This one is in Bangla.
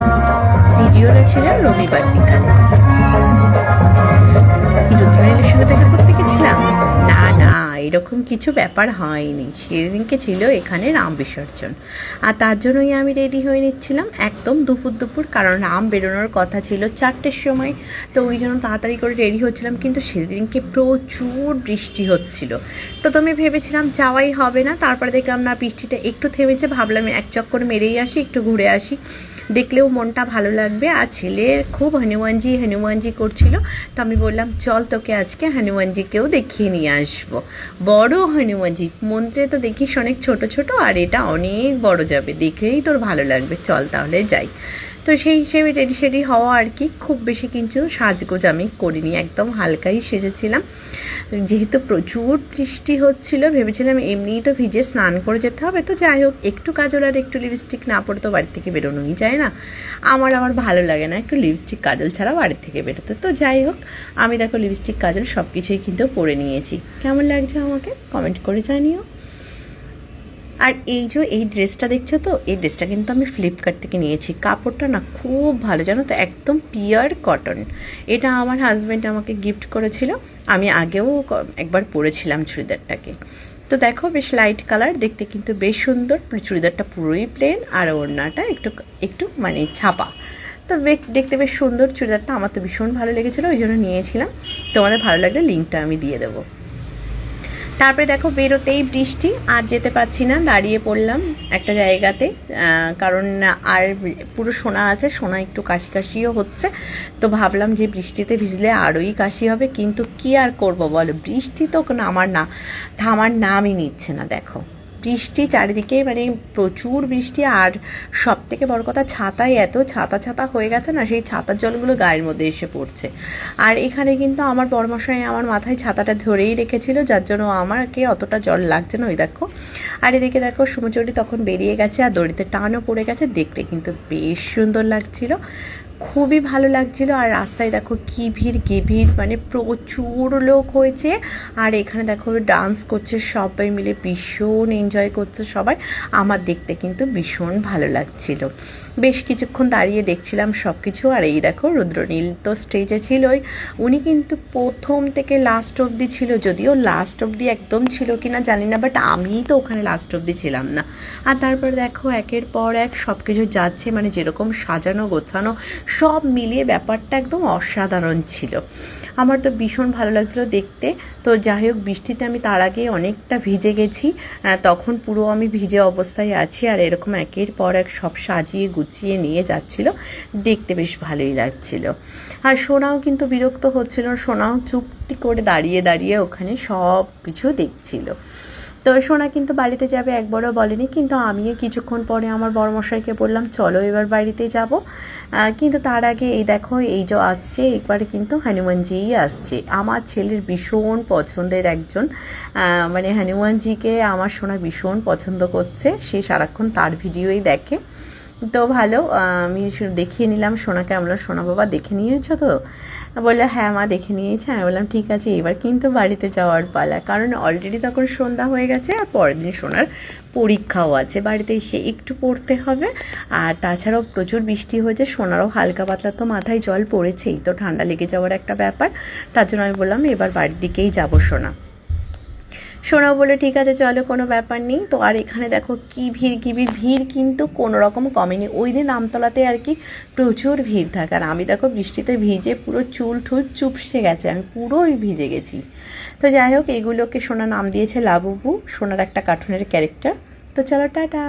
ভিডিওটা ছিল রবিবার বিকালে। কি রুদ্রনীলের সঙ্গে দেখা করতে গেছিলাম? না না, এরকম কিছু ব্যাপার হয়নি। সেদিনকে ছিল এখানে রাম বিসর্জন, আর তার জন্যই আমি রেডি হয়ে নিচ্ছিলাম একদম দুপুর, কারণ রাম বেরোনোর কথা ছিল 4টের সময়। তো ওই জন্য তাড়াতাড়ি করে রেডি হচ্ছিলাম, কিন্তু সেদিনকে প্রচুর বৃষ্টি হচ্ছিল। প্রথমে ভেবেছিলাম যাওয়াই হবে না, তারপরে দেখলাম না, বৃষ্টিটা একটু থেমেছে, ভাবলাম এক চক্কর মেরেই আসি, একটু ঘুরে আসি, দেখলেও মনটা ভালো লাগবে। আর ছেলের খুব হনুমানজি করছিল, তো আমি বললাম চল তোকে আজকে হনুমানজিকেও দেখিয়ে নিয়ে আসবো। বড় হনুমানজি, মন্দিরে তো দেখিস অনেক ছোট ছোট, আর এটা অনেক বড় যাবে, দেখলেই তোর ভালো লাগবে, চল তাহলে যাই। তো সেই হিসেবে রেডি সেডি হওয়া আর কি, খুব বেশি কিন্তু সাজগোজ আমি করিনি, একদম হালকাই সেজেছিলাম। যেহেতু প্রচুর বৃষ্টি হচ্ছিল, ভেবেছিলাম এমনিই তো ভিজে স্নান করে যেতে হবে, তো যাই হোক, একটু কাজল আর একটু লিপস্টিক না পরে তো বাড়ি থেকে বেরোনোই যায় না। আমার ভালো লাগে না একটু লিপস্টিক কাজল ছাড়া বাড়ি থেকে বেরোতে। তো যাই হোক, আমি দেখো লিপস্টিক কাজল সব কিছুই কিন্তু পরে নিয়েছি। কেমন লাগছে আমাকে কমেন্ট করে জানিও। আর এই ড্রেসটা দেখছো তো, এই ড্রেসটা কিন্তু আমি ফ্লিপকার্ট থেকে নিয়েছি। কাপড়টা না খুব ভালো, জানো তো, একদম পিওর কটন। এটা আমার হাজব্যান্ড আমাকে গিফট করেছিল, আমি আগেও একবার পরেছিলাম চুড়িদারটাকে। তো দেখো, বেশ লাইট কালার, দেখতে কিন্তু বেশ সুন্দর। চুড়িদারটা পুরোই প্লেন, আর ওড়নাটা একটু একটু মানে ছাপা। তো দেখতে বেশ সুন্দর চুড়িদারটা, আমার তো ভীষণ ভালো লেগেছিলো, ওই জন্য নিয়েছিলাম। তোমাদের ভালো লাগলে লিঙ্কটা আমি দিয়ে দেবো। তারপরে দেখো, বেরোতেই বৃষ্টি, আর যেতে পারছি না, দাঁড়িয়ে পড়লাম একটা জায়গাতে, কারণ আর পুরো সোনা আছে, সোনা একটু কাশি কাশিও হচ্ছে। তো ভাবলাম যে বৃষ্টিতে ভিজলে আরোই কাশি হবে, কিন্তু কি আর করব বলো, বৃষ্টি তো থামার নামই নিচ্ছে না। দেখো বৃষ্টি চারিদিকে, মানে প্রচুর বৃষ্টি, আর সব থেকে বড় কথা, ছাতায় এত ছাতা হয়ে গেছে না, সেই ছাতার জলগুলো গায়ের মধ্যে এসে পড়ছে। আর এখানে কিন্তু আমার বড়মশাই আমার মাথায় ছাতাটা ধরেই রেখেছিল, যার জন্য আমাকে অতটা জল লাগছে না। ওই দেখো, আর এদিকে দেখো সুমচুরি তখন বেরিয়ে গেছে, আর দড়িতে টানও পড়ে গেছে, দেখতে কিন্তু বেশ সুন্দর লাগছিল, খুবই ভালো লাগছিল। আর রাস্তায় দেখো কি ভিড়, মানে প্রচুর লোক হয়েছে। আর এখানে দেখো ডান্স করছে সবাই মিলে, ভীষণ এনজয় করছে সবাই, আমার দেখতে কিন্তু ভীষণ ভালো লাগছিল। বেশ কিছুক্ষণ দাঁড়িয়ে দেখছিলাম সব কিছু। আর এই দেখো, রুদ্রনীল তো স্টেজে ছিলই, উনি কিন্তু প্রথম থেকে লাস্ট অবধি ছিল, যদিও লাস্ট অবধি একদম ছিল কিনা জানি না, বাট আমিই তো ওখানে লাস্ট অবধি ছিলাম না। আর তারপরে দেখো একের পর এক সব কিছু যাচ্ছে, মানে যেরকম সাজানো গোছানো সব মিলিয়ে ব্যাপারটা একদম অসাধারণ ছিল, আমার তো ভীষণ ভালো লাগছিলো দেখতে। তো যাই হোক, বৃষ্টিতে আমি তার আগে অনেকটা ভিজে গেছি, তখন পুরো আমি ভিজে অবস্থায় আছি, আর এরকম একের পর এক সব সাজিয়ে গুছিয়ে নিয়ে যাচ্ছিল, দেখতে বেশ ভালোই লাগছিল। আর সোনাও কিন্তু বিরক্ত হচ্ছিল, সোনাও চুপটি করে দাঁড়িয়ে ওখানে সব কিছু দেখছিল। তো সোনা কিন্তু বাড়িতে যাবে একবারও বলেনি, কিন্তু আমিও কিছুক্ষণ পরে আমার বড়মশাইকে বললাম চলো এবার বাড়িতে যাব। কিন্তু তার আগে এই দেখো, এই যে আসছে একবারে কিন্তু হনুমানজিই আসছে, আমার ছেলের ভীষণ পছন্দের একজন, মানে হনুমানজিকে আমার সোনা ভীষণ পছন্দ করছে, সে সারাক্ষণ তার ভিডিওই দেখে। তো ভালো, আমি দেখিয়ে নিলাম সোনাকে, আমরা সোনা বাবা দেখে নিয়েছো তো, বললে হ্যাঁ মা দেখে নিয়েছে। আমি বললাম ঠিক আছে, এবার কিন্তু বাড়িতে যাওয়ার পালা, কারণ অলরেডি তখন সন্ধ্যা হয়ে গেছে, আর পরের দিন সোনার পরীক্ষাও আছে, বাড়িতে এসে একটু পড়তে হবে। আর তাছাড়াও প্রচুর বৃষ্টি হয়েছে, সোনারও হালকা পাতলা তো মাথায় জল পড়েছেই, তো ঠান্ডা লেগে যাওয়ার একটা ব্যাপার, তার জন্য আমি বললাম এবার বাড়ির দিকেই যাবো সোনাও বলে ঠিক আছে চলো, কোনো ব্যাপার নেই। তো আর এখানে দেখো কি ভিড় কিন্তু কোনো রকম কমেনি, ওই দিন আমতলাতে আর কি প্রচুর ভিড় থাকে। আর আমি দেখো বৃষ্টিতে ভিজে পুরো চুল ঠুল চুপসে গেছে, আমি পুরোই ভিজে গেছি। তো যাই হোক, এগুলোকে সোনা নাম দিয়েছে লাবুবু, সোনার একটা কার্টুনের ক্যারেক্টার। তো চলো টাটা।